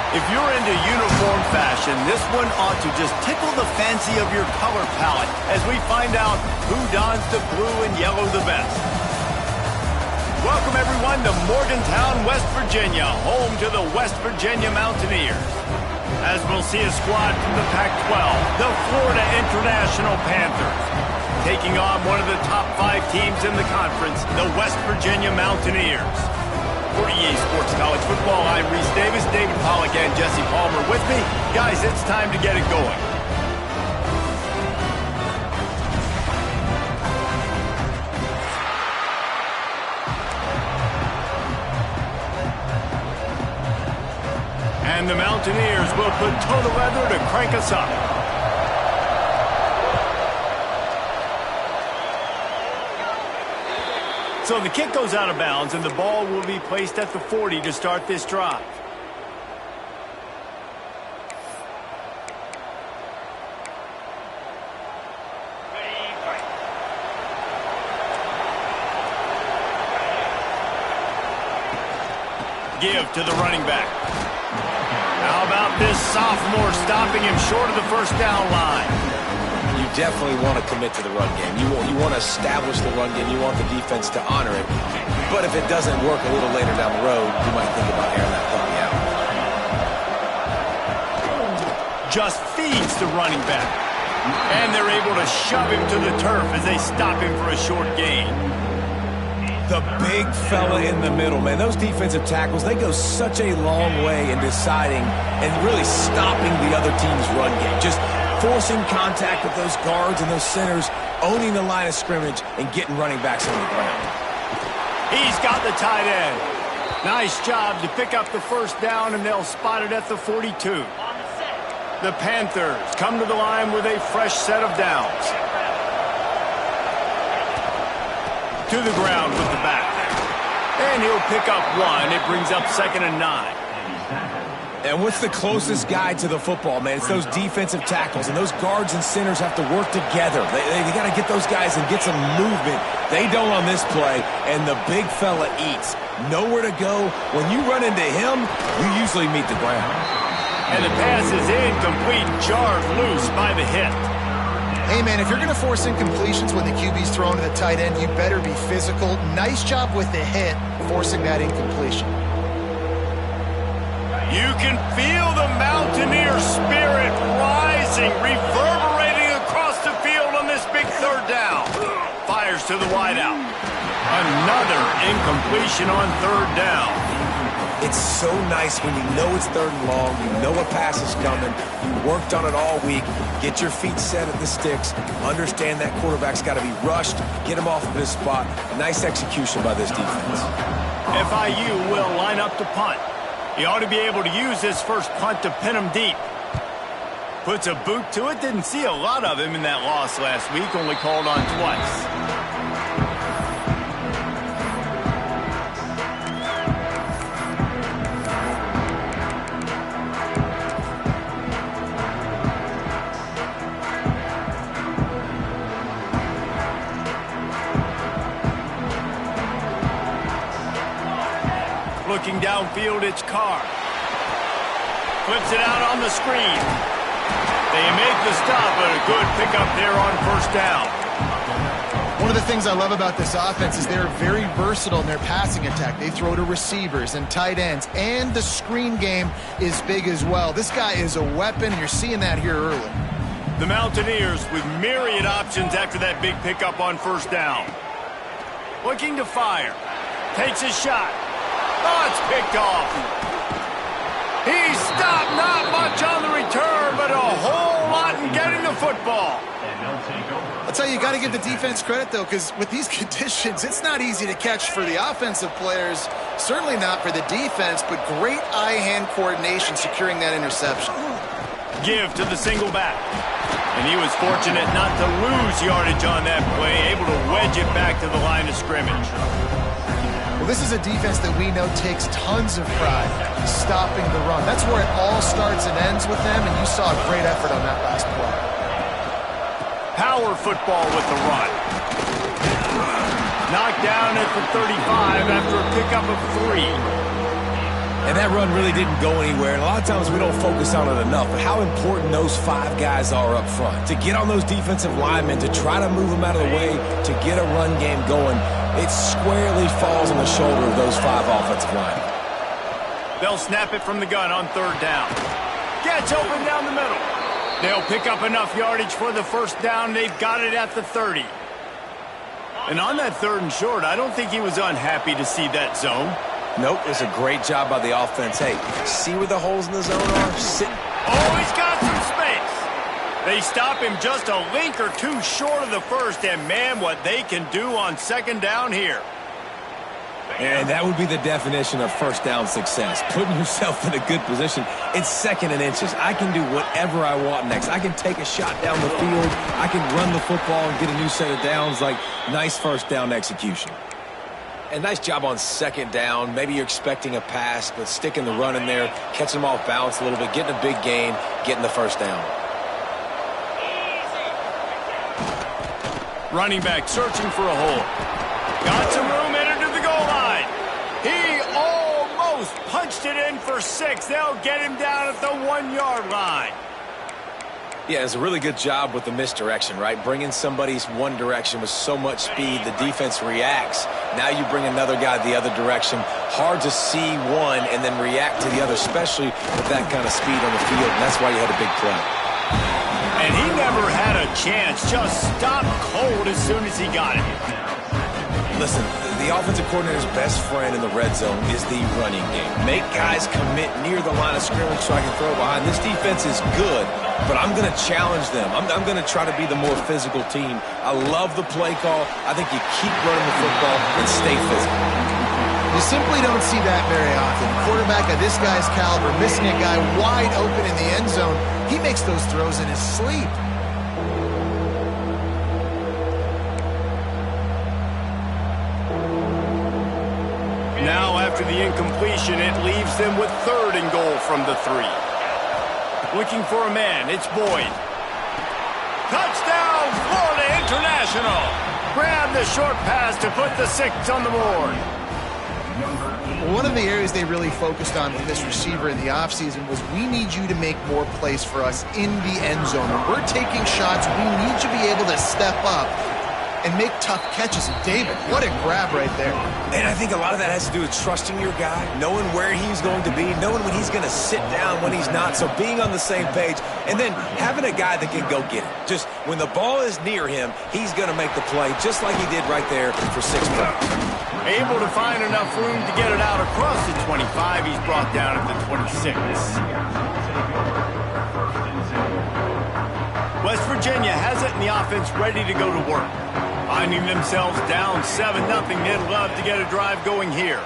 If you're into uniform fashion, this one ought to just tickle the fancy of your color palette as we find out who dons the blue and yellow the best. Welcome, everyone, to Morgantown, West Virginia, home to the West Virginia Mountaineers. As we'll see a squad from the Pac-12, the Florida International Panthers, taking on one of the top 5 teams in the conference, the West Virginia Mountaineers. For EA Sports College Football, I'm Reese Davis, David Pollack, and Jesse Palmer with me. Guys, it's time to get it going. And the Mountaineers will put toe to leather to crank us up. So the kick goes out of bounds, and the ball will be placed at the 40 to start this drive. Give to the running back. How about this sophomore stopping him short of the first down line? You definitely want to commit to the run game. You want to establish the run game. You want the defense to honor it. But if it doesn't work a little later down the road, you might think about airing that puppy out. Just feeds the running back. And they're able to shove him to the turf as they stop him for a short gain. The big fella in the middle, man. Those defensive tackles, they go such a long way in deciding and really stopping the other team's run game. Just forcing contact with those guards and those centers, owning the line of scrimmage, and getting running backs on the ground. He's got the tight end. Nice job to pick up the first down, and they'll spot it at the 42. The Panthers come to the line with a fresh set of downs. To the ground with the back. And he'll pick up one. It brings up 2nd and 9. And what's the closest guy to the football, man? It's those defensive tackles, and those guards and centers have to work together. They got to get those guys and get some movement. They don't on this play, and the big fella eats. Nowhere to go. When you run into him, you usually meet the ground. And the pass is incomplete, jarred loose by the hit. Hey, man, if you're going to force incompletions when the QB's thrown to the tight end, you better be physical. Nice job with the hit, forcing that incompletion. You can feel the Mountaineer spirit rising, reverberating across the field on this big third down. Fires to the wideout. Another incompletion on third down. It's so nice when you know it's 3rd and long, you know a pass is coming, you worked on it all week, get your feet set at the sticks, understand that quarterback's got to be rushed, get him off of his spot. Nice execution by this defense. FIU will line up to punt. He ought to be able to use this first punt to pin him deep. Puts a boot to it. Didn't see a lot of him in that loss last week, only called on twice. Looking downfield, it's Carr. Flips it out on the screen. They make the stop, but a good pickup there on first down. One of the things I love about this offense is they're very versatile in their passing attack. They throw to receivers and tight ends, and the screen game is big as well. This guy is a weapon, and you're seeing that here early. The Mountaineers with myriad options after that big pickup on first down. Looking to fire. Takes a shot. Oh, it's picked off. He stopped, not much on the return, but a whole lot in getting the football. I'll tell you, you got to give the defense credit, though, because with these conditions, it's not easy to catch for the offensive players, certainly not for the defense, but great eye-hand coordination securing that interception. Give to the single back. And he was fortunate not to lose yardage on that play, able to wedge it back to the line of scrimmage. Well, this is a defense that we know takes tons of pride stopping the run. That's where it all starts and ends with them, and you saw a great effort on that last play. Power football with the run. Knocked down at the 35 after a pickup of 3. And that run really didn't go anywhere. And a lot of times we don't focus on it enough. But how important those 5 guys are up front. To get on those defensive linemen, to try to move them out of the way, to get a run game going, it squarely falls on the shoulder of those 5 offensive linemen. They'll snap it from the gun on 3rd down. Gets open down the middle. They'll pick up enough yardage for the 1st down. They've got it at the 30. And on that 3rd and short, I don't think he was unhappy to see that zone. Nope, it was a great job by the offense. Hey, see where the holes in the zone are? Oh, he's got some space. They stop him just a link or 2 short of the 1st, and man, what they can do on 2nd down here. And that would be the definition of 1st down success. Putting yourself in a good position. It's 2nd and inches. I can do whatever I want next. I can take a shot down the field. I can run the football and get a new set of downs. Like, nice 1st down execution. And nice job on 2nd down. Maybe you're expecting a pass, but sticking the run in there, catching them off balance a little bit, getting a big gain, getting the 1st down. Running back searching for a hole. Got some room, entered to the goal line. He almost punched it in for 6. They'll get him down at the 1-yard line. Yeah, it's a really good job with the misdirection, right? Bringing somebody's one direction with so much speed, the defense reacts. Now you bring another guy the other direction. Hard to see one and then react to the other, especially with that kind of speed on the field, and that's why you had a big play. And he never had a chance. Just stopped cold as soon as he got it. Listen, the offensive coordinator's best friend in the red zone is the running game. Make guys commit near the line of scrimmage so I can throw behind. This defense is good, but I'm going to challenge them. I'm going to try to be the more physical team. I love the play call. I think you keep running the football and stay physical. You simply don't see that very often. A quarterback of this guy's caliber missing a guy wide open in the end zone. He makes those throws in his sleep. Now, after the incompletion, it leaves them with 3rd and goal from the 3. Looking for a man, it's Boyd. Touchdown, Florida International! Grab the short pass to put the 6 on the board. One of the areas they really focused on with this receiver in the offseason was we need you to make more plays for us in the end zone. When we're taking shots, we need you to be able to step up and make tough catches. And David, what a grab right there. And I think a lot of that has to do with trusting your guy, knowing where he's going to be, knowing when he's going to sit down, when he's not. So being on the same page, and then having a guy that can go get it. Just when the ball is near him, he's going to make the play, just like he did right there for 6 points. Able to find enough room to get it out across the 25. He's brought down at the 26. West Virginia has it in the offense ready to go to work. Finding themselves down 7-0, they'd love to get a drive going here.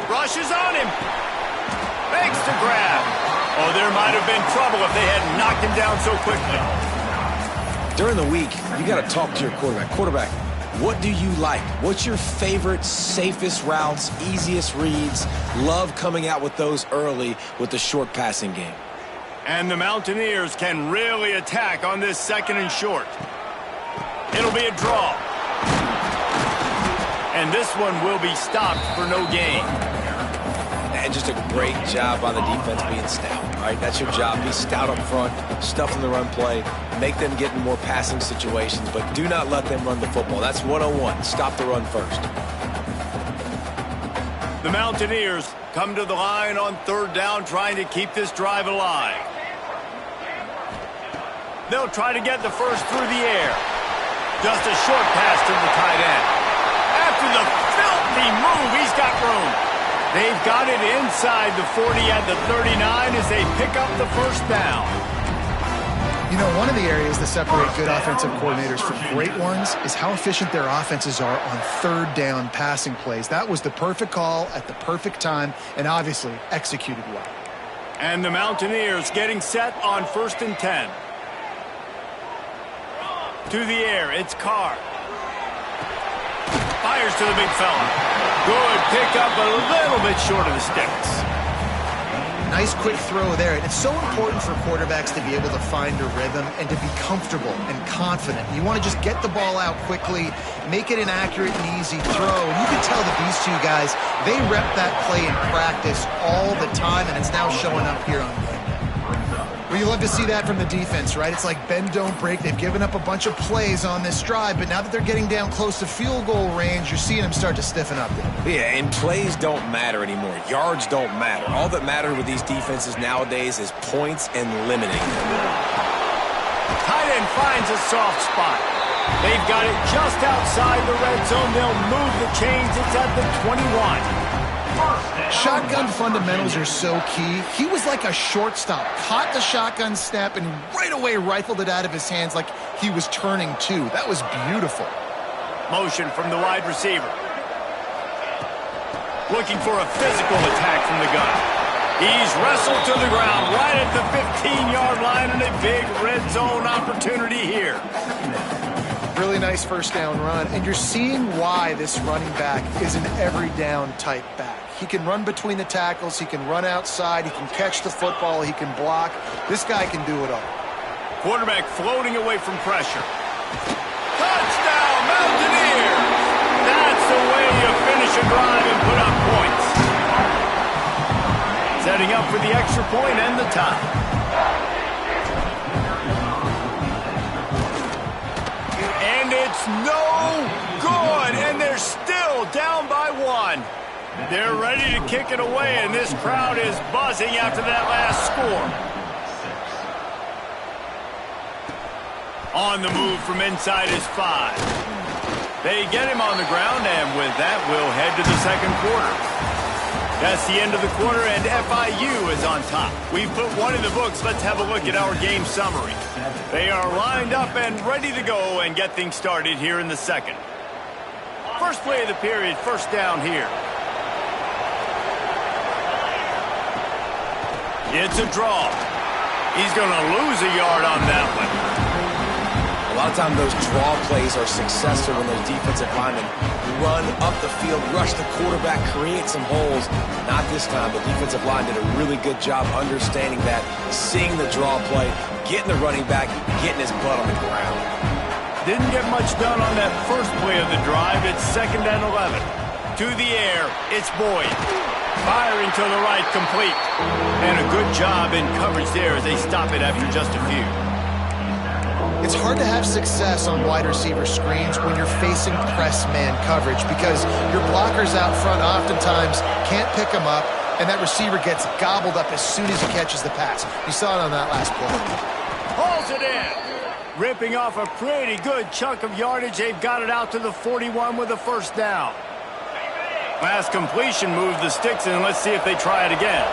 Rushes on him. Makes the grab. Oh, there might have been trouble if they hadn't knocked him down so quickly. During the week, you got to talk to your quarterback. Quarterback, what do you like? What's your favorite, safest routes, easiest reads? Love coming out with those early with the short passing game. And the Mountaineers can really attack on this 2nd and short. It'll be a draw. And this one will be stopped for no gain. And just a great job by the defense being stout, right? That's your job. Be stout up front, stuff in the run play, make them get in more passing situations, but do not let them run the football. That's 101. Stop the run first. The Mountaineers come to the line on 3rd down, trying to keep this drive alive. They'll try to get the first through the air. Just a short pass to the tight end. After the filthy move, he's got room. They've got it inside the 40 at the 39 as they pick up the 1st down. You know, one of the areas that separate good offensive coordinators from great ones is how efficient their offenses are on 3rd down passing plays. That was the perfect call at the perfect time and obviously executed well. And the Mountaineers getting set on 1st and 10. To the air, it's Carr. Fires to the big fella. Good pickup, a little bit short of the sticks. Nice quick throw there. And it's so important for quarterbacks to be able to find a rhythm and to be comfortable and confident. You want to just get the ball out quickly, make it an accurate and easy throw. And you can tell that these two guys, they rep that play in practice all the time, and it's now showing up here on game day. Well, you love to see that from the defense, right? It's like bend, don't break. They've given up a bunch of plays on this drive, but now that they're getting down close to field goal range, you're seeing them start to stiffen up. Yeah, and plays don't matter anymore. Yards don't matter. All that matters with these defenses nowadays is points and limiting them. Tight end finds a soft spot. They've got it just outside the red zone. They'll move the chains. It's at the 21. Shotgun fundamentals are so key. He was like a shortstop, caught the shotgun snap, and right away rifled it out of his hands like he was turning two. That was beautiful. Motion from the wide receiver. Looking for a physical attack from the gun. He's wrestled to the ground right at the 15-yard line, and a big red zone opportunity here. Really nice first down run, and you're seeing why this running back is an every down type back. He can run between the tackles, he can run outside, he can catch the football, he can block. This guy can do it all. Quarterback floating away from pressure. Touchdown, Mountaineers! That's the way you finish a drive and put up points. Setting up for the extra point and the tie. And it's no good, and they're still down by one. They're ready to kick it away, and this crowd is buzzing after that last score. On the move from inside his 5. They get him on the ground, and with that, we'll head to the second quarter. That's the end of the quarter, and FIU is on top. We've put one in the books. Let's have a look at our game summary. They are lined up and ready to go and get things started here in the second. First play of the period, first down here. It's a draw. He's going to lose a yard on that one. A lot of times those draw plays are successful when those defensive linemen run up the field, rush the quarterback, create some holes. Not this time. The defensive line did a really good job understanding that, seeing the draw play, getting the running back, getting his butt on the ground. Didn't get much done on that first play of the drive. It's 2nd and 11. To the air, it's Boyd. Firing to the right, complete. And a good job in coverage there as they stop it after just a few. It's hard to have success on wide receiver screens when you're facing press man coverage because your blockers out front oftentimes can't pick them up, and that receiver gets gobbled up as soon as he catches the pass. You saw it on that last play. Hauls it in. Ripping off a pretty good chunk of yardage. They've got it out to the 41 with a first down. Pass completion moved the sticks, and let's see if they try it again.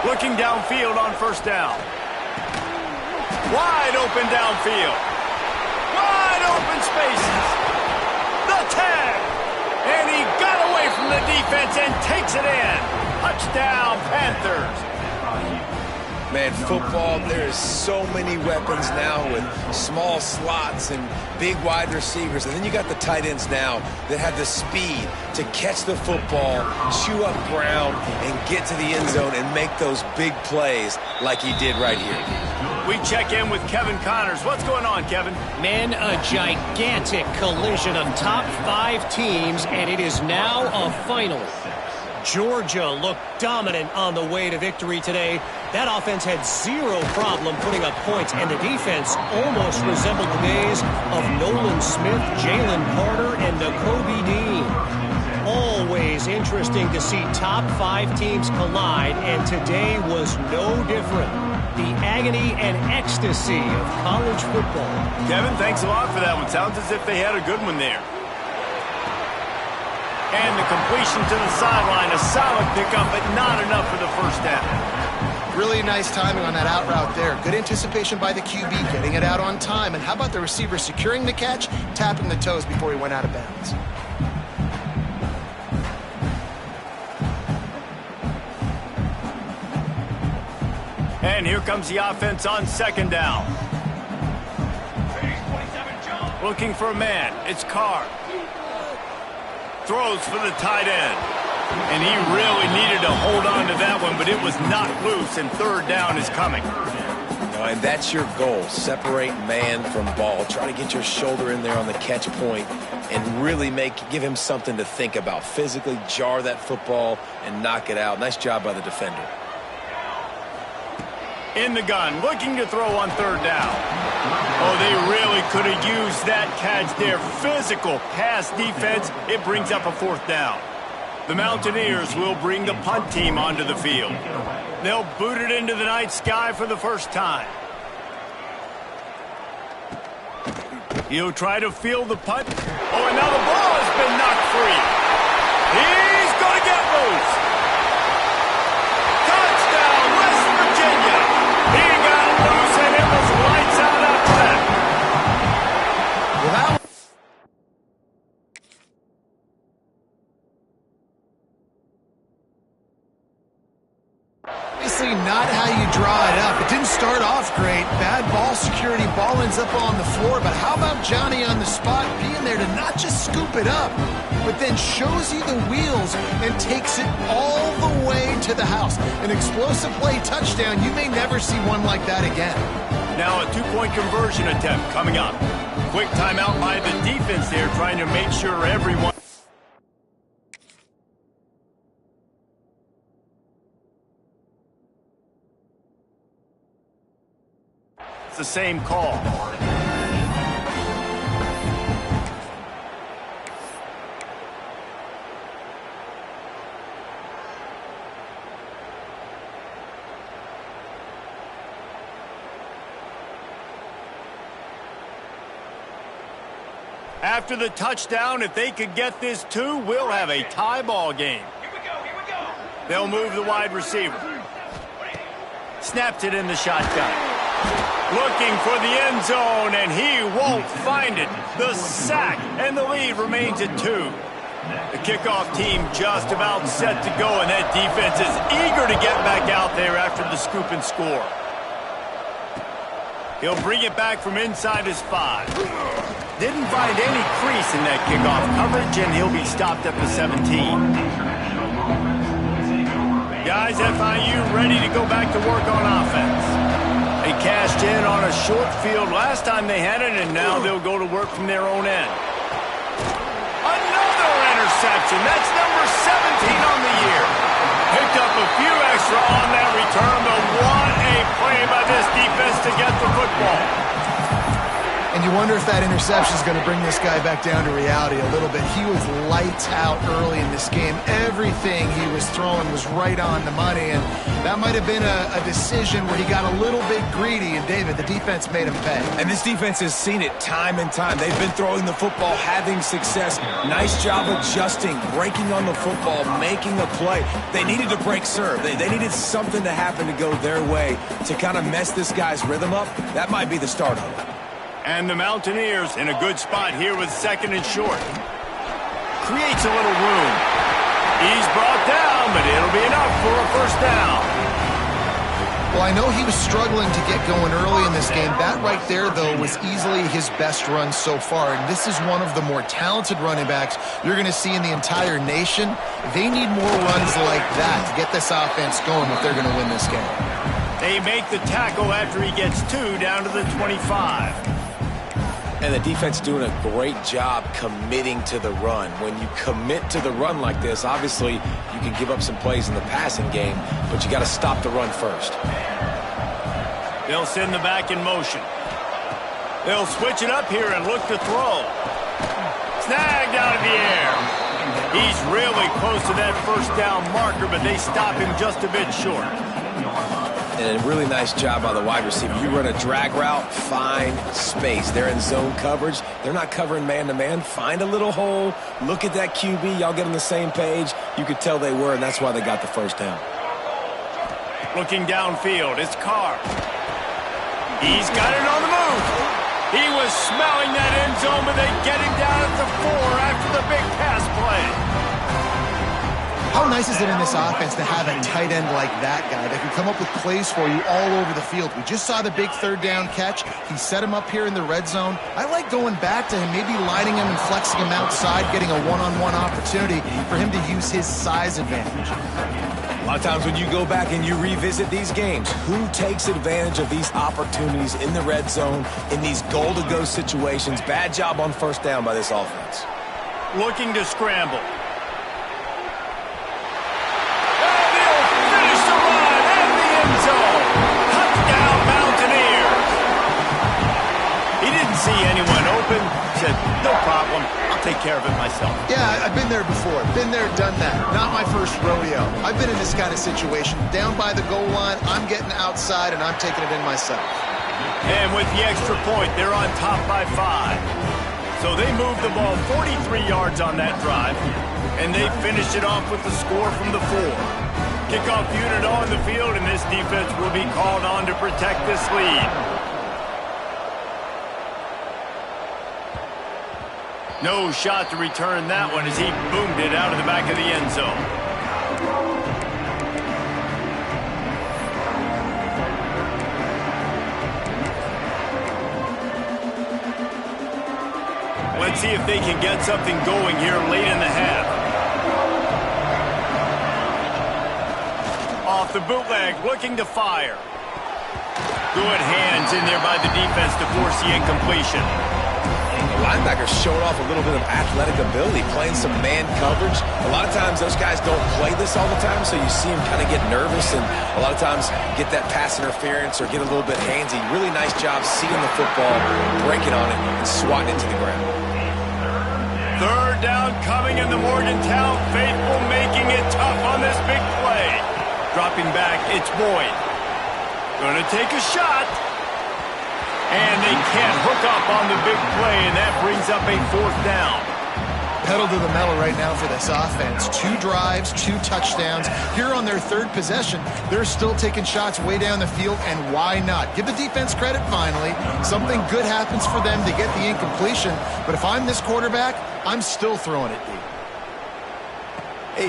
Looking downfield on first down. Wide open downfield. Wide open spaces. The tag. And he got away from the defense and takes it in. Touchdown, Panthers. Man, football, there's so many weapons now with small slots and big wide receivers. And then you got the tight ends now that have the speed to catch the football, chew up ground, and get to the end zone and make those big plays like he did right here. We check in with Kevin Connors. What's going on, Kevin? Man, a gigantic collision of top 5 teams, and it is now a final. Georgia looked dominant on the way to victory today. That offense had zero problem putting up points, and the defense almost resembled the days of Nolan Smith, Jalen Carter, and Nakobe Dean. Always interesting to see top 5 teams collide, and today was no different. The agony and ecstasy of college football. Kevin, thanks a lot for that one. Sounds as if they had a good one there. And the completion to the sideline, a solid pickup, but not enough for the first down. Really nice timing on that out route there. Good anticipation by the QB, getting it out on time. And how about the receiver securing the catch, tapping the toes before he went out of bounds? And here comes the offense on second down. Looking for a man. It's Carr. Throws for the tight end. And he really needed to hold on to that one, but it was not loose, and third down is coming. And that's your goal. Separate man from ball. Try to get your shoulder in there on the catch point and really give him something to think about. Physically jar that football and knock it out. Nice job by the defender. In the gun, looking to throw on third down. Oh, they really could have used that catch there. Physical pass defense. It brings up a fourth down. The Mountaineers will bring the punt team onto the field. They'll boot it into the night sky for the first time. He'll try to field the punt. Oh, and now the ball has been knocked free. He's going to get loose. Touchdown, West Virginia. He got loose, and it was lights out after that. Well, obviously not how you draw it up. It didn't start off great. Bad ball security. Ball ends up on the floor. But how about Johnny on the spot being there to not just scoop it up, but then shows you the wheels and takes it all the way to the house. An explosive play touchdown. You may never see one like that again. Now a two-point conversion attempt coming up. Quick timeout by the defense there, trying to make sure everyone... It's the same call. After the touchdown, if they could get this too, we'll have a tie ball game. Here we go. They'll move the wide receiver. Snaps it in the shotgun. Looking for the end zone, and he won't find it. The sack, and the lead remains at 2. The kickoff team just about set to go, and that defense is eager to get back out there after the scoop and score. He'll bring it back from inside his 5. Didn't find any crease in that kickoff coverage, and he'll be stopped at the 17. Guys, FIU ready to go back to work on offense. They cashed in on a short field last time they had it, and now they'll go to work from their own end. Another interception. That's number 17 on the year. Picked up a few extra on that return, but what a play by this defense to get the football. And you wonder if that interception is going to bring this guy back down to reality a little bit. He was lights out early in this game. Everything he was throwing was right on the money, and that might have been a decision where he got a little bit greedy, and David, the defense made him pay. And this defense has seen it time and time. They've been throwing the football, having success. Nice job adjusting, breaking on the football, making a play. They needed to break serve. They needed something to happen to go their way to kind of mess this guy's rhythm up. That might be the start of it. And the Mountaineers in a good spot here with second and short. Creates a little room. He's brought down, but it'll be enough for a first down. Well, I know he was struggling to get going early in this game. That right there, though, was easily his best run so far. And this is one of the more talented running backs you're going to see in the entire nation. They need more runs like that to get this offense going if they're going to win this game. They make the tackle after he gets 2 down to the 25. And the defense doing a great job committing to the run. When you commit to the run like this, obviously you can give up some plays in the passing game, but you got to stop the run first. They'll send the back in motion. They'll switch it up here and look to throw. Snagged out of the air. He's really close to that first down marker, but they stop him just a bit short. And a really nice job by the wide receiver. You run a drag route, find space. They're in zone coverage. They're not covering man-to-man. Find a little hole. Look at that QB. Y'all get on the same page. You could tell they were, and that's why they got the first down. Looking downfield, it's Carr. He's got it on the move. He was smelling that end zone, but they get him down at the 4 after the big pass play. How nice is it in this offense to have a tight end like that guy that can come up with plays for you all over the field? We just saw the big third down catch. He set him up here in the red zone. I like going back to him, maybe lining him and flexing him outside, getting a one-on-one opportunity for him to use his size advantage. A lot of times when you go back and you revisit these games, who takes advantage of these opportunities in the red zone, in these goal-to-go situations? Bad job on first down by this offense. Looking to scramble. See anyone open, said, no problem, I'll take care of it myself. Yeah, I've been there before. Been there, done that. Not my first rodeo. I've been in this kind of situation. Down by the goal line, I'm getting outside, and I'm taking it in myself. And with the extra point, they're on top by 5. So they moved the ball 43 yards on that drive, and they finished it off with the score from the 4. Kickoff unit on the field, and this defense will be called on to protect this lead. No shot to return that one as he boomed it out of the back of the end zone. Let's see if they can get something going here late in the half. Off the bootleg, looking to fire. Good hands in there by the defense to force the incompletion. Linebacker showed off a little bit of athletic ability, playing some man coverage. A lot of times those guys don't play this all the time, so you see him kind of get nervous and a lot of times get that pass interference or get a little bit handsy. Really nice job seeing the football, breaking on it, and swatting it to the ground. Third down coming in the Morgantown faithful, making it tough on this big play. Dropping back, it's Boyd. Gonna take a shot. And they can't hook up on the big play, and that brings up a 4th down. Pedal to the metal right now for this offense. 2 drives, 2 touchdowns. Here on their 3rd possession, they're still taking shots way down the field, and why not? Give the defense credit finally. Something good happens for them to get the incompletion, but if I'm this quarterback, I'm still throwing it deep.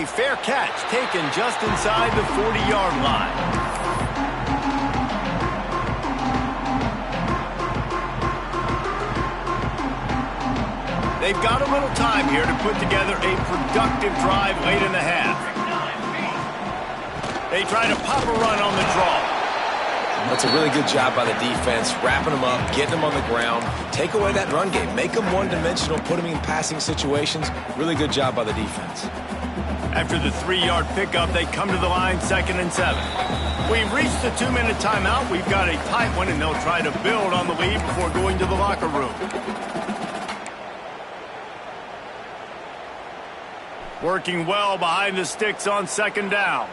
A fair catch taken just inside the 40-yard line. They've got a little time here to put together a productive drive late in the half. They try to pop a run on the draw. That's a really good job by the defense, wrapping them up, getting them on the ground. Take away that run game. Make them one-dimensional, put them in passing situations. Really good job by the defense. After the 3-yard pickup, they come to the line 2nd and 7. We've reached the 2-minute timeout. We've got a tight one, and they'll try to build on the lead before going to the locker room. Working well behind the sticks on 2nd down.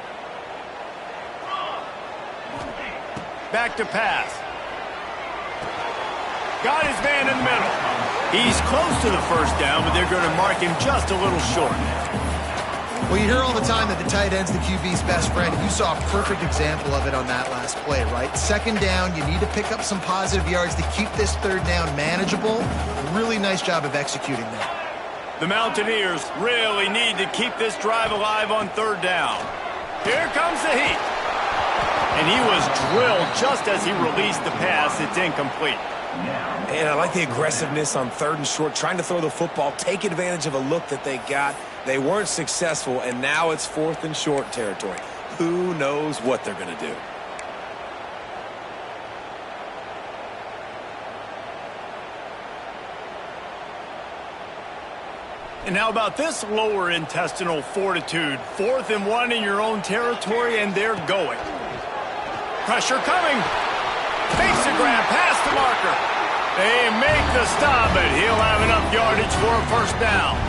Back to pass. Got his man in the middle. He's close to the 1st down, but they're going to mark him just a little short. Well, you hear all the time that the tight end's the QB's best friend. You saw a perfect example of it on that last play, right? 2nd down, you need to pick up some positive yards to keep this 3rd down manageable. Really nice job of executing that. The Mountaineers really need to keep this drive alive on 3rd down. Here comes the heat. And he was drilled just as he released the pass. It's incomplete. And I like the aggressiveness on 3rd and short, trying to throw the football, take advantage of a look that they got. They weren't successful, and now it's 4th and short territory. Who knows what they're going to do? And how about this lower intestinal fortitude? 4th and 1 in your own territory, and they're going. Pressure coming. Fakes the grab, past the marker. They make the stop, but he'll have enough yardage for a 1st down.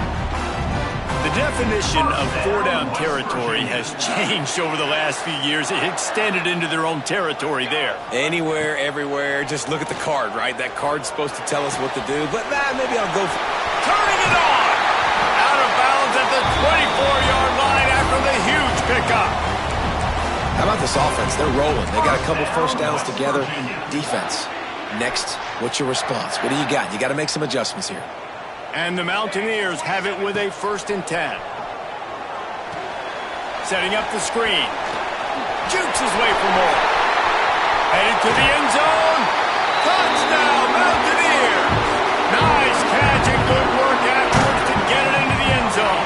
The definition of 4-down territory has changed over the last few years. It extended into their own territory there. Anywhere, everywhere. Just look at the card, right? That card's supposed to tell us what to do, but maybe I'll go for turning it on. Out of bounds at the 24-yard line after the huge pickup. How about this offense? They're rolling. They got a couple 1st downs together. Defense. Next, what's your response? What do you got? You got to make some adjustments here. And the Mountaineers have it with a 1st and 10. Setting up the screen. Jukes his way for more. Headed to the end zone. Touchdown, Mountaineer. Nice catch and good work afterwards to get it into the end zone.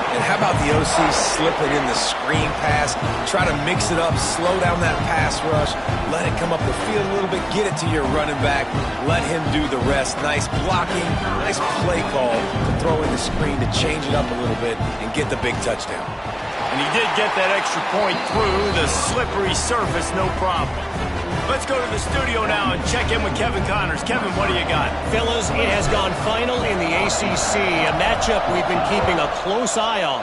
And how about the OC slipping in the screen pass? Try to mix it up, slow down that pass rush, let it come up the field a little bit, get it to your running back, let him do the rest. Nice blocking, nice play call to throw in the screen to change it up a little bit and get the big touchdown. And he did get that extra point through the slippery surface, no problem. Let's go to the studio now and check in with Kevin Connors. Kevin, what do you got? Fellas, it has gone final in the ACC, a matchup we've been keeping a close eye on.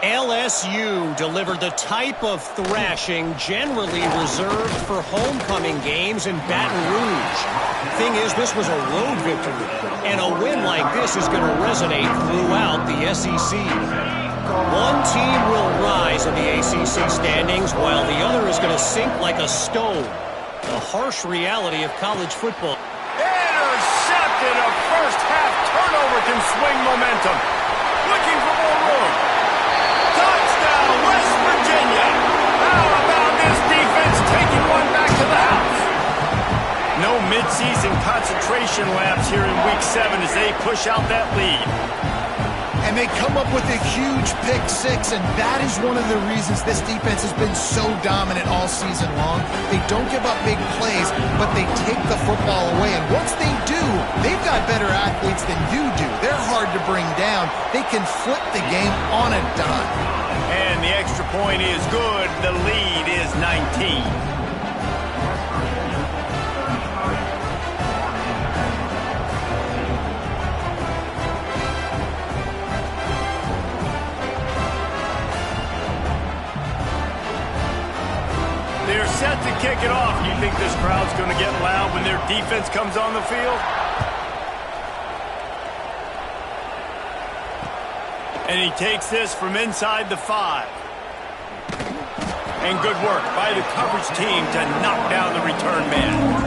LSU delivered the type of thrashing generally reserved for homecoming games in Baton Rouge. Thing is, this was a road victory, and a win like this is going to resonate throughout the SEC. One team will rise in the ACC standings, while the other is going to sink like a stone. The harsh reality of college football. Intercepted. A first-half turnover can swing momentum. Looking for more room. Touchdown, West Virginia. How about this defense taking one back to the house? No midseason concentration lapse here in Week 7 as they push out that lead. And they come up with a huge pick six, and that is one of the reasons this defense has been so dominant all season long. They don't give up big plays, but they take the football away. And once they do, they've got better athletes than you do. They're hard to bring down. They can flip the game on a dime. And the extra point is good. The lead is 19. They're set to kick it off. You think this crowd's going to get loud when their defense comes on the field? And he takes this from inside the 5. And good work by the coverage team to knock down the return man.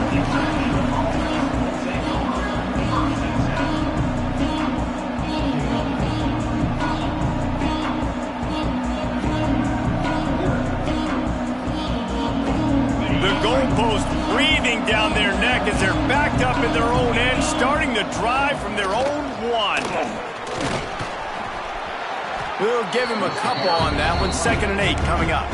Goalpost breathing down their neck as they're backed up in their own end, starting the drive from their own 1. We'll give him a couple on that one. 2nd and 8 coming up.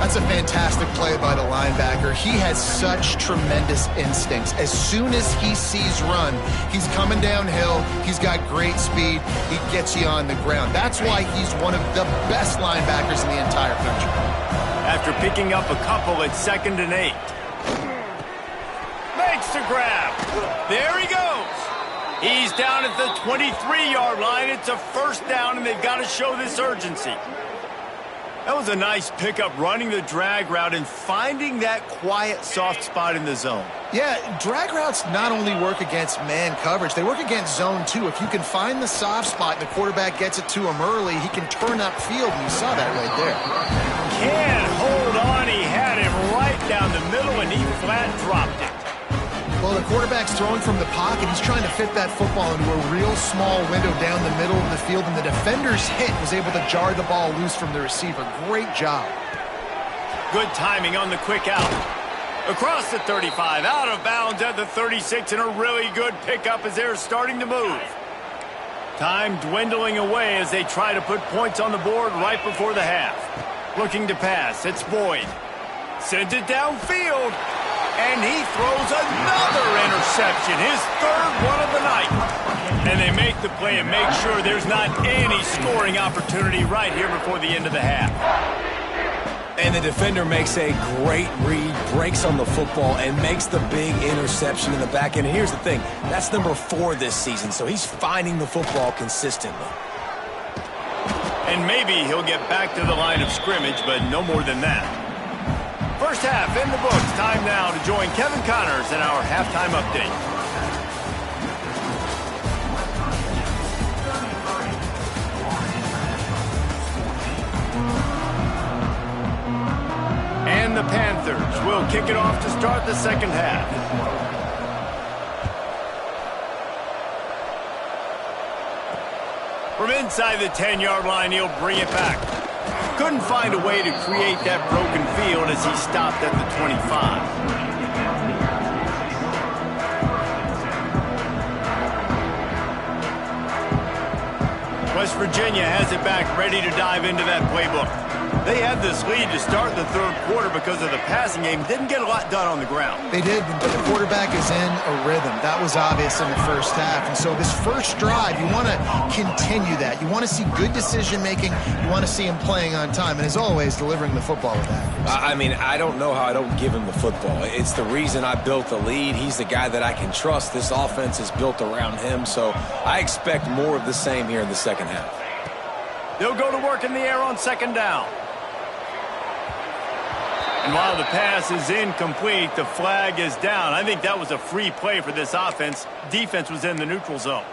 That's a fantastic play by the linebacker. He has such tremendous instincts. As soon as he sees run, he's coming downhill. He's got great speed. He gets you on the ground. That's why he's one of the best linebackers in the entire country. After picking up a couple at 2nd and 8. Makes the grab. There he goes. He's down at the 23-yard line. It's a first down, and they've got to show this urgency. That was a nice pickup, running the drag route and finding that quiet, soft spot in the zone. Yeah, drag routes not only work against man coverage, they work against zone too. If you can find the soft spot and the quarterback gets it to him early, he can turn upfield, and you saw that right there. Can't hold on. He had him right down the middle, and he flat dropped it. Well, the quarterback's throwing from the pocket. He's trying to fit that football into a real small window down the middle of the field, and the defender's hit was able to jar the ball loose from the receiver. Great job. Good timing on the quick out. Across the 35, out of bounds at the 36, and a really good pickup as they're starting to move. Time dwindling away as they try to put points on the board right before the half. Looking to pass, it's Boyd. Sends it downfield. And he throws another interception, his 3rd one of the night. And they make the play and make sure there's not any scoring opportunity right here before the end of the half. And the defender makes a great read, breaks on the football, and makes the big interception in the back end. And here's the thing, that's number 4 this season, so he's finding the football consistently. And maybe he'll get back to the line of scrimmage, but no more than that. First half in the books. Time now to join Kevin Connors in our halftime update. And the Panthers will kick it off to start the second half. From inside the 10-yard line, he'll bring it back. Couldn't find a way to create that broken field as he stopped at the 25. West Virginia has it back, ready to dive into that playbook. They had this lead to start the third quarter because of the passing game. Didn't get a lot done on the ground. They did, but the quarterback is in a rhythm. That was obvious in the first half. And so this first drive, you want to continue that. You want to see good decision-making. You want to see him playing on time. And as always, delivering the football with that. I mean, I don't know how I don't give him the football. It's the reason I built the lead. He's the guy that I can trust. This offense is built around him. So I expect more of the same here in the second half. They'll go to work in the air on second down. And while the pass is incomplete, the flag is down. I think that was a free play for this offense. Defense was in the neutral zone.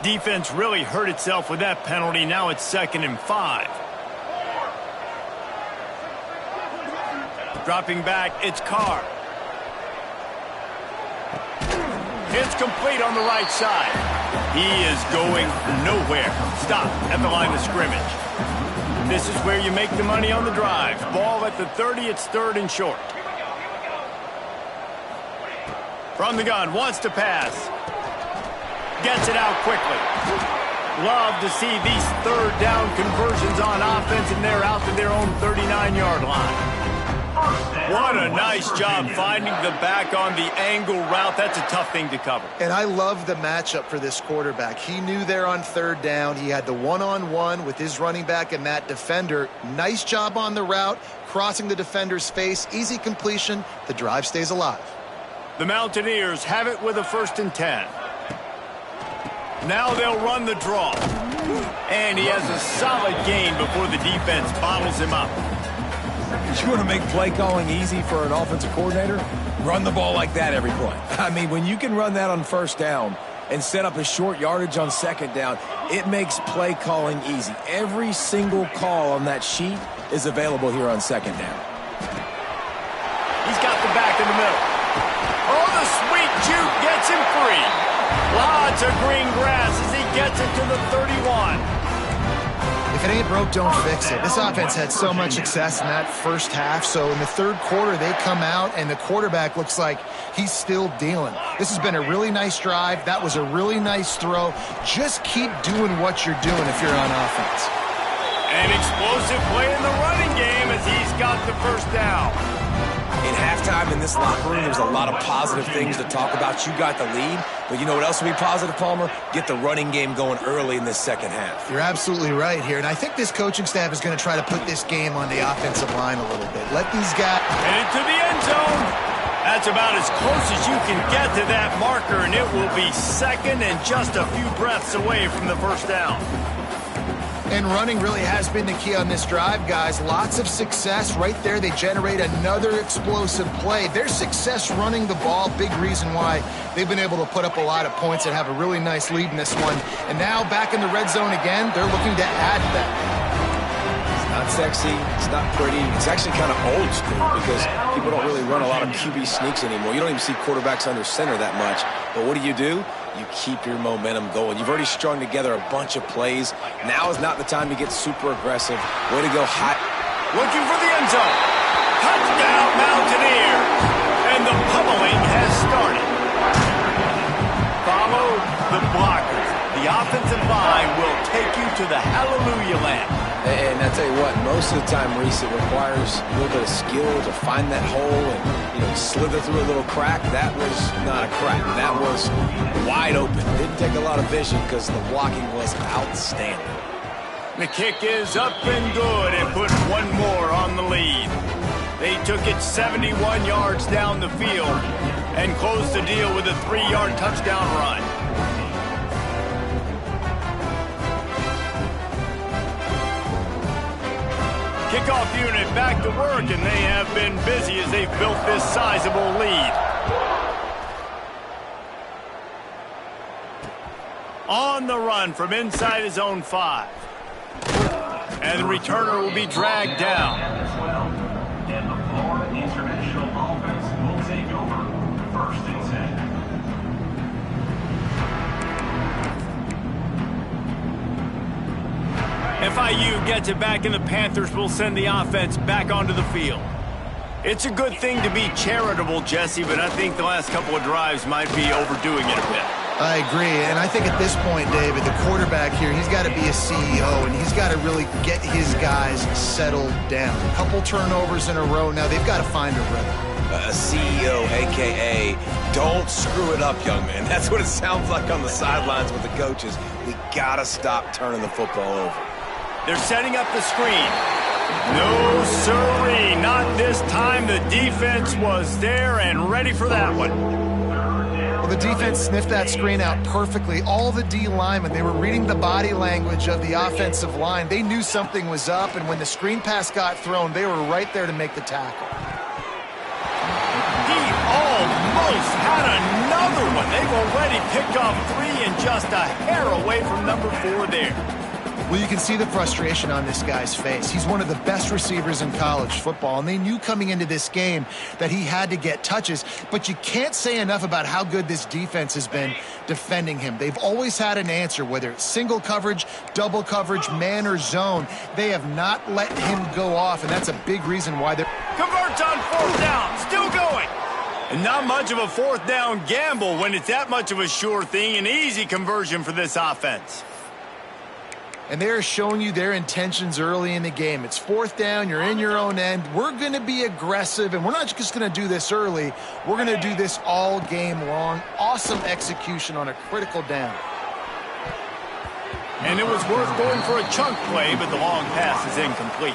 Defense really hurt itself with that penalty. Now it's 2nd and 5. Dropping back, it's Carr. It's complete on the right side. He is going nowhere. Stop at the line of scrimmage. This is where you make the money on the drive. Ball at the 30, it's 3rd and short. From the gun, wants to pass. Gets it out quickly. Love to see these 3rd down conversions on offense, and they're out to their own 39-yard line. What a nice job finding the back on the angle route. That's a tough thing to cover. And I love the matchup for this quarterback. He knew there on 3rd down. He had the one-on-one with his running back and that defender. Nice job on the route, crossing the defender's face. Easy completion. The drive stays alive. The Mountaineers have it with a 1st and 10. Now they'll run the draw. And he has a solid gain before the defense bottles him up. You want to make play calling easy for an offensive coordinator? Run the ball like that every play. I mean, when you can run that on 1st down and set up a short yardage on 2nd down, it makes play calling easy. Every single call on that sheet is available here on 2nd down. He's got the back in the middle. Oh, the sweet juke gets him free. Lots of green grass as he gets it to the 31. If it ain't broke, don't fix it. This offense had so much success in that first half, so in the third quarter, they come out, and the quarterback looks like he's still dealing. This has been a really nice drive. That was a really nice throw. Just keep doing what you're doing if you're on offense. An explosive play in the running game as he's got the 1st down. In halftime in this locker room, there's a lot of positive things to talk about. You got the lead, but you know what else will be positive, Palmer? Get the running game going early in this second half. You're absolutely right here, and I think this coaching staff is going to try to put this game on the offensive line a little bit. Let these guys... And into the end zone. That's about as close as you can get to that marker, and it will be 2nd and just a few breaths away from the 1st down. And running really has been the key on this drive, guys. Lots of success right there. They generate another explosive play. Their success running the ball, big reason why they've been able to put up a lot of points and have a really nice lead in this one. And now back in the red zone again, they're looking to add that. It's not sexy. It's not pretty. It's actually kind of old school because people don't really run a lot of QB sneaks anymore. You don't even see quarterbacks under center that much. But what do? You keep your momentum going. You've already strung together a bunch of plays. Now is not the time to get super aggressive. Way to go hot. Looking for the end zone. Touchdown, Mountaineers. And the pummeling has started. Follow the blockers. The offensive line will take you to the hallelujah land. And I tell you what, most of the time, Reese, it requires a little bit of skill to find that hole and, slither through a little crack. That was not a crack. That was wide open. Didn't take a lot of vision because the blocking was outstanding. The kick is up and good and put one more on the lead. They took it 71 yards down the field and closed the deal with a 3-yard touchdown run. Kickoff unit back to work, and they have been busy as they've built this sizable lead. On the run from inside his own 5. And the returner will be dragged down. And the Florida International offense will take over 1st and 10. FIU gets it back, and the Panthers will send the offense back onto the field. It's a good thing to be charitable, Jesse, but I think the last couple of drives might be overdoing it a bit. I agree, and I think at this point, David, the quarterback here, he's got to be a CEO, and he's got to really get his guys settled down. A couple turnovers in a row now. They've got to find a rhythm. A CEO, a.k.a. don't screw it up, young man. That's what it sounds like on the sidelines with the coaches. We got to stop turning the football over. They're setting up the screen. No, sirree, not this time. The defense was there and ready for that one. Well, the defense sniffed that screen out perfectly. All the D linemen, they were reading the body language of the offensive line. They knew something was up, and when the screen pass got thrown, they were right there to make the tackle. He almost had another one. They've already picked off 3 and just a hair away from number 4 there. Well, you can see the frustration on this guy's face. He's one of the best receivers in college football, and they knew coming into this game that he had to get touches, but you can't say enough about how good this defense has been defending him. They've always had an answer, whether it's single coverage, double coverage, man or zone. They have not let him go off, and that's a big reason why they're... Converts on 4th down, still going. And not much of a 4th down gamble when it's that much of a sure thing, an easy conversion for this offense. And they're showing you their intentions early in the game. It's 4th down. You're in your own end. We're going to be aggressive, and we're not just going to do this early. We're going to do this all game long. Awesome execution on a critical down. And it was worth going for a chunk play, but the long pass is incomplete.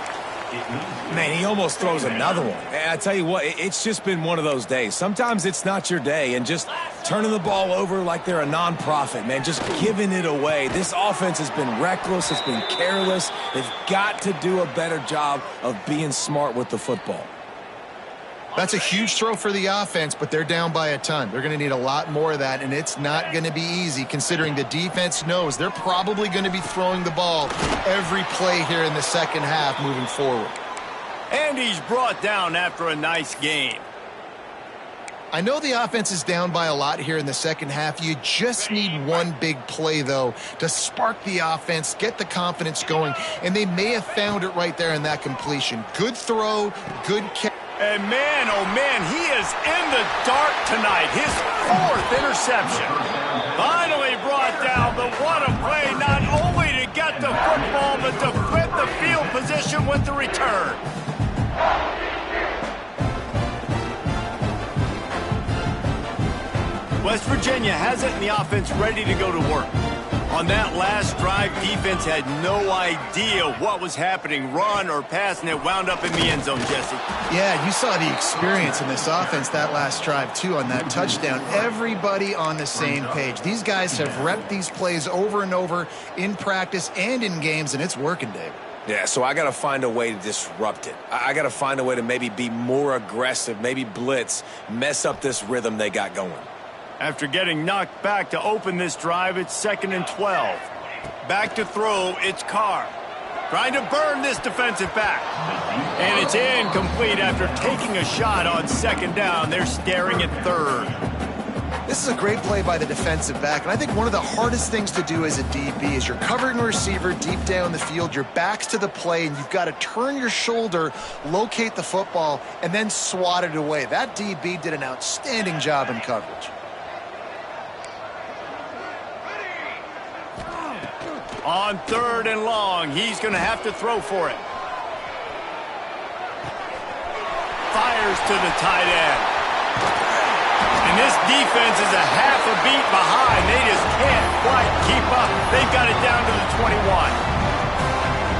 Man, he almost throws another one. And I tell you what, it's just been one of those days. Sometimes it's not your day, and just turning the ball over like they're a nonprofit, man, just giving it away. This offense has been reckless. It's been careless. They've got to do a better job of being smart with the football. That's a huge throw for the offense, but they're down by a ton. They're going to need a lot more of that, and it's not going to be easy considering the defense knows they're probably going to be throwing the ball every play here in the second half moving forward. And he's brought down after a nice game. I know the offense is down by a lot here in the second half. You just need one big play, though, to spark the offense, get the confidence going, and they may have found it right there in that completion. Good throw, good catch. And man, oh man, he is in the dark tonight. His 4th interception. Finally brought down, but what a play, not only to get the football, but to flip the field position with the return. West Virginia has it, and the offense ready to go to work. On that last drive, defense had no idea what was happening, run or pass, and it wound up in the end zone, Jesse. Yeah, you saw the experience in this offense that last drive, too, on that touchdown. Everybody on the same page. These guys have repped these plays over and over in practice and in games, and it's working, Dave. Yeah, so I got to find a way to disrupt it. I got to find a way to maybe be more aggressive, maybe blitz, mess up this rhythm they got going. After getting knocked back to open this drive, it's 2nd and 12. Back to throw, it's Carr. Trying to burn this defensive back. And it's incomplete after taking a shot on 2nd down. They're staring at 3rd. This is a great play by the defensive back, and I think one of the hardest things to do as a DB is you're covering a receiver deep down the field, your back's to the play, and you've got to turn your shoulder, locate the football, and then swat it away. That DB did an outstanding job in coverage. On 3rd and long, he's going to have to throw for it. Fires to the tight end. And this defense is a half a beat behind. They just can't quite keep up. They've got it down to the 21.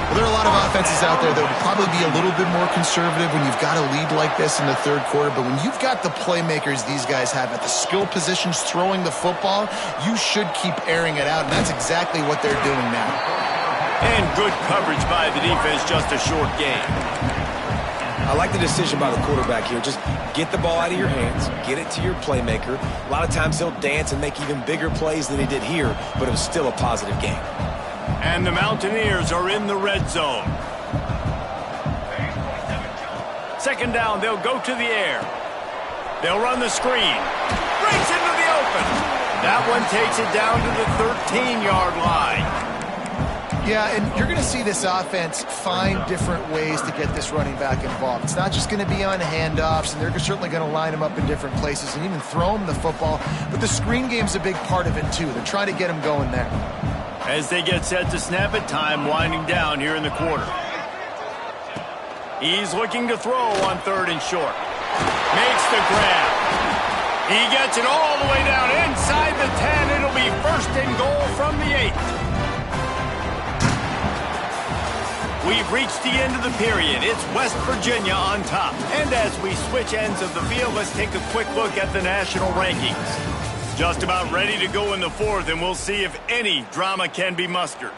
Well, there are a lot of offenses out there that would probably be a little bit more conservative when you've got a lead like this in the 3rd quarter. But when you've got the playmakers these guys have at the skill positions throwing the football, you should keep airing it out. And that's exactly what they're doing now. And good coverage by the defense, just a short game. I like the decision by the quarterback here. Just get the ball out of your hands, get it to your playmaker. A lot of times he'll dance and make even bigger plays than he did here, but it was still a positive game. And the Mountaineers are in the red zone. 2nd down, they'll go to the air. They'll run the screen. Breaks into the open. That one takes it down to the 13-yard line. Yeah, and you're going to see this offense find different ways to get this running back involved. It's not just going to be on handoffs, and they're certainly going to line him up in different places and even throw him the football. But the screen game's a big part of it, too. They're trying to get him going there. As they get set to snap it, time winding down here in the quarter. He's looking to throw on 3rd and short. Makes the grab. He gets it all the way down inside the 10. It'll be 1st and goal from the 8. We've reached the end of the period. It's West Virginia on top. And as we switch ends of the field, let's take a quick look at the national rankings. Just about ready to go in the 4th, and we'll see if any drama can be mustered.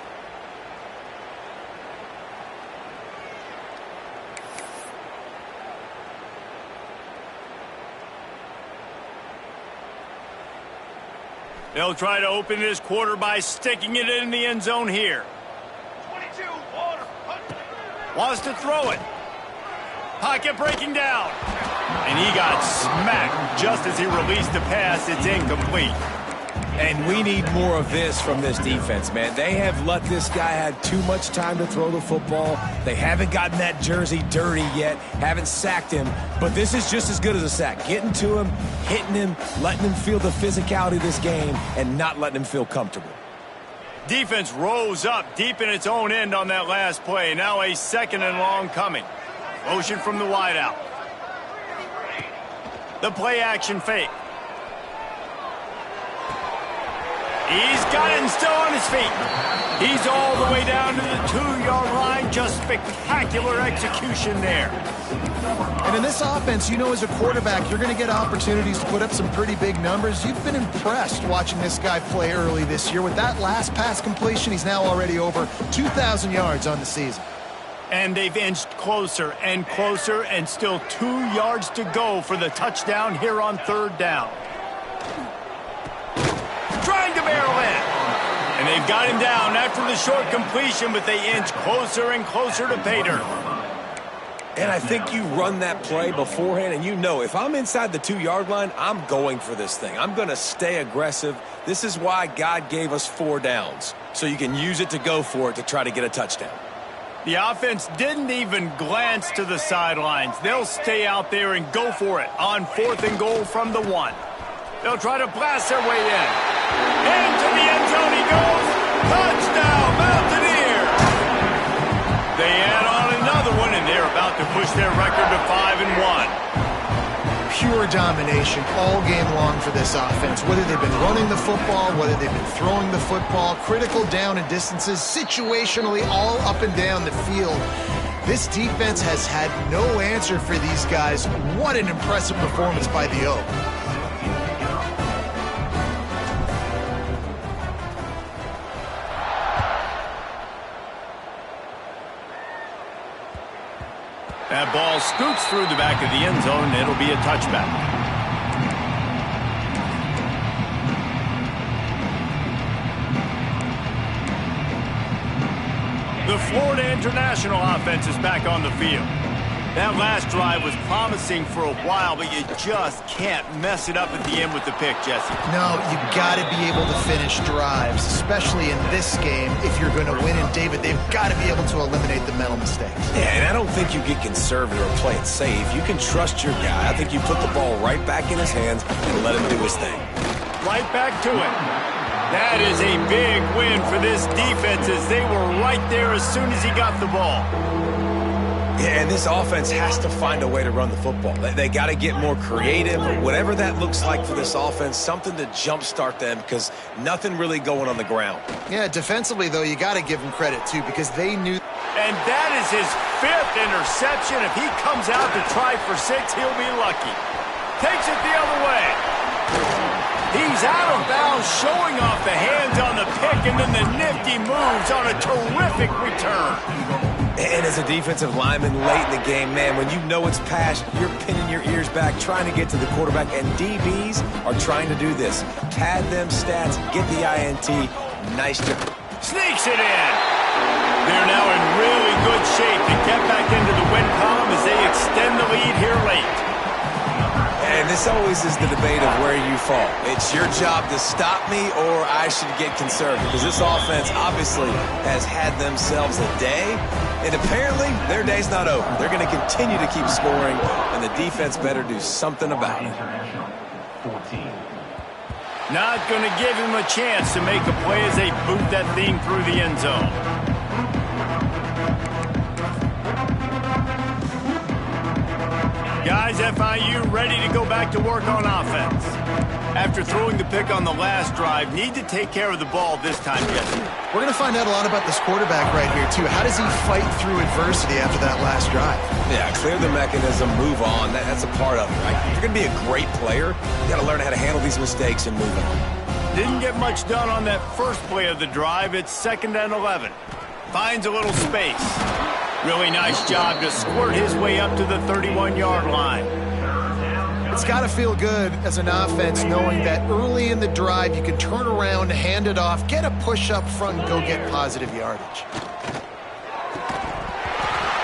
They'll try to open this quarter by sticking it in the end zone here. 22, water. Wants to throw it. Pocket breaking down. And he got smacked just as he released the pass. It's incomplete. And we need more of this from this defense, man. They have let this guy have too much time to throw the football. They haven't gotten that jersey dirty yet, haven't sacked him. But this is just as good as a sack. Getting to him, hitting him, letting him feel the physicality of this game, and not letting him feel comfortable. Defense rose up deep in its own end on that last play. Now a 2nd and long coming. Motion from the wideout. The play action fake. He's got it and still on his feet. He's all the way down to the 2-yard line. Just spectacular execution there. And in this offense, you know, as a quarterback, you're going to get opportunities to put up some pretty big numbers. You've been impressed watching this guy play early this year. With that last pass completion, he's now already over 2,000 yards on the season. And they've inched closer and closer, and still 2 yards to go for the touchdown here on 3rd down. Trying to barrel in. And they've got him down after the short completion, but they inch closer and closer to pay dirt. And I think you run that play beforehand, and you know if I'm inside the 2-yard line, I'm going for this thing. I'm going to stay aggressive. This is why God gave us 4 downs, so you can use it to go for it to try to get a touchdown. The offense didn't even glance to the sidelines. They'll stay out there and go for it on 4th and goal from the 1. They'll try to blast their way in. Into the end zone he goes. Touchdown, Mountaineers! They add on another one, and they're about to push their record to 5-1. Pure domination all game long for this offense. Whether they've been running the football, whether they've been throwing the football, critical down and distances, situationally all up and down the field. This defense has had no answer for these guys. What an impressive performance by the Oak. That ball scoots through the back of the end zone, and it'll be a touchback. The Florida International offense is back on the field. That last drive was promising for a while, but you just can't mess it up at the end with the pick, Jesse. No, you've got to be able to finish drives, especially in this game. If you're going to win, and David, they've got to be able to eliminate the mental mistakes. Yeah, and I don't think you get conservative or play it safe. You can trust your guy. I think you put the ball right back in his hands and let him do his thing. Right back to it. That is a big win for this defense, as they were right there as soon as he got the ball. Yeah, and this offense has to find a way to run the football. They got to get more creative, whatever that looks like for this offense, something to jumpstart them, because nothing really going on the ground. Yeah, defensively, though, you got to give them credit, too, because they knew. And that is his 5th interception. If he comes out to try for 6, he'll be lucky. Takes it the other way. He's out of bounds, showing off the hands on the pick, and then the nifty moves on a terrific return. And as a defensive lineman late in the game, man, when you know it's past, you're pinning your ears back, trying to get to the quarterback, and DBs are trying to do this. Pad them stats, get the INT. Nice job. Sneaks it in. They're now in really good shape to get back into the win column as they extend the lead here late. And this always is the debate of where you fall. It's your job to stop me or I should get conservative, because this offense obviously has had themselves a day, and apparently their day's not over. They're going to continue to keep scoring, and the defense better do something about it. Not going to give him a chance to make a play as they boot that thing through the end zone. Guys, FIU ready to go back to work on offense. After throwing the pick on the last drive, need to take care of the ball this time, Jesse. We're going to find out a lot about this quarterback right here, too. How does he fight through adversity after that last drive? Yeah, clear the mechanism, move on. That's a part of it, right? If you're going to be a great player, you got to learn how to handle these mistakes and move on. Didn't get much done on that first play of the drive. It's 2nd and 11. Finds a little space. Really nice job to squirt his way up to the 31-yard line. It's got to feel good as an offense knowing that early in the drive you can turn around, hand it off, get a push up front, and go get positive yardage.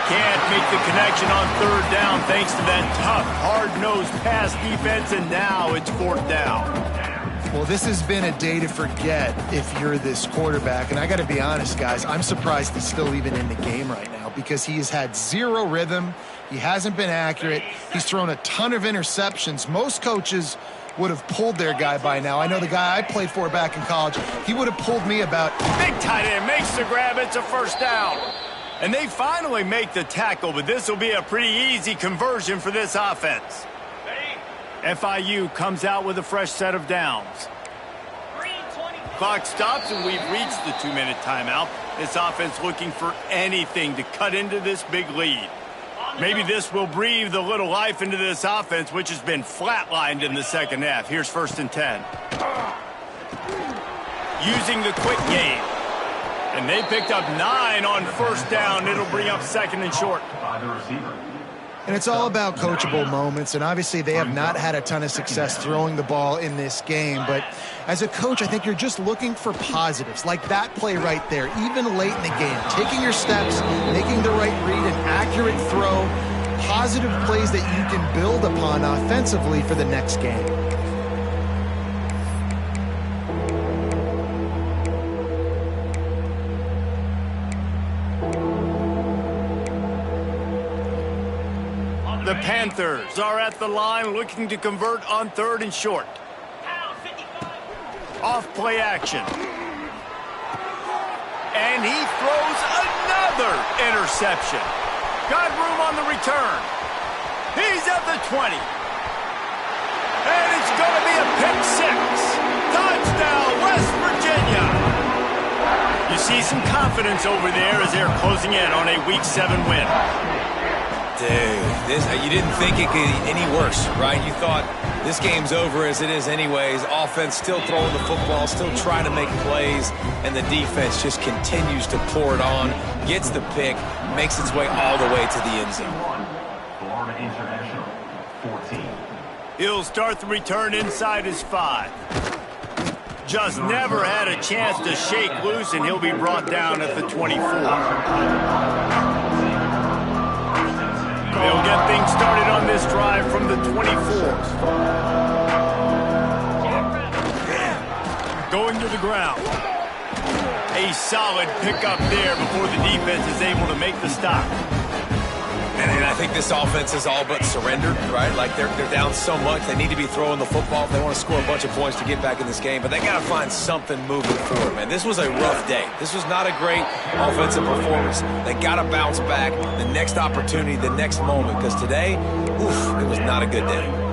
Can't make the connection on 3rd down thanks to that tough, hard-nosed pass defense, and now it's 4th down. Well, this has been a day to forget if you're this quarterback. And I got to be honest, guys, I'm surprised he's still even in the game right now because he has had zero rhythm. He hasn't been accurate. He's thrown a ton of interceptions. Most coaches would have pulled their guy by now. I know the guy I played for back in college, he would have pulled me about. Big tight end makes the grab. It's a 1st down. And they finally make the tackle, but this will be a pretty easy conversion for this offense. FIU comes out with a fresh set of downs. Clock stops, and we've reached the 2-minute timeout. This offense looking for anything to cut into this big lead. Maybe this will breathe a little life into this offense, which has been flatlined in the second half. Here's 1st and 10. Using the quick game. And they picked up 9 on 1st down. It'll bring up 2nd and short. By the receiver. And it's all about coachable moments, and obviously they have not had a ton of success throwing the ball in this game. But as a coach, I think you're just looking for positives, like that play right there, even late in the game. Taking your steps, making the right read, an accurate throw, positive plays that you can build upon offensively for the next game. The Panthers are at the line looking to convert on 3rd and short. Off play action. And he throws another interception. Got room on the return. He's at the 20. And it's going to be a pick 6. Touchdown, West Virginia. You see some confidence over there as they're closing in on a Week 7 win. Dude, you didn't think it could be any worse, right? You thought this game's over as it is anyways. Offense still throwing the football, still trying to make plays, and the defense just continues to pour it on, gets the pick, makes its way all the way to the end zone. Florida International, 14. He'll start the return inside his 5. Just never had a chance to shake loose, and he'll be brought down at the 24. They'll get things started on this drive from the 24. Going to the ground. A solid pickup there before the defense is able to make the stop. And I think this offense is all but surrendered, right? Like they're down so much. They need to be throwing the football if they want to score a bunch of points to get back in this game. But they got to find something moving forward, man. This was a rough day. This was not a great offensive performance. They got to bounce back the next opportunity, the next moment. Because today, it was not a good day.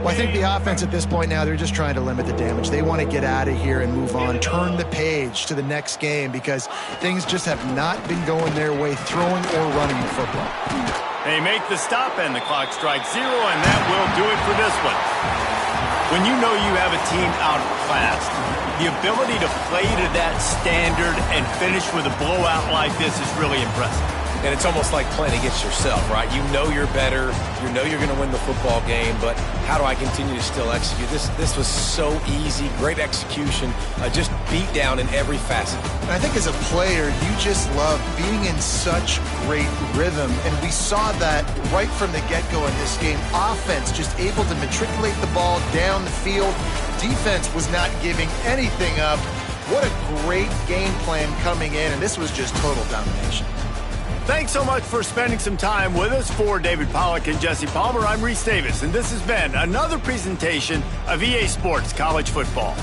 Well, I think the offense at this point now, they're just trying to limit the damage. They want to get out of here and move on, turn the page to the next game because things just have not been going their way throwing or running the football. They make the stop and the clock strikes 0, and that will do it for this one. When you know you have a team outclassed, the ability to play to that standard and finish with a blowout like this is really impressive. And it's almost like playing against yourself, right? You know you're better. You know you're going to win the football game, but how do I continue to still execute? This was so easy, great execution, just beat down in every facet. And I think as a player, you just love being in such great rhythm, and we saw that right from the get-go in this game. Offense just able to matriculate the ball down the field. Defense was not giving anything up. What a great game plan coming in, and this was just total domination. Thanks so much for spending some time with us. For David Pollack and Jesse Palmer, I'm Reese Davis, and this has been another presentation of EA Sports College Football.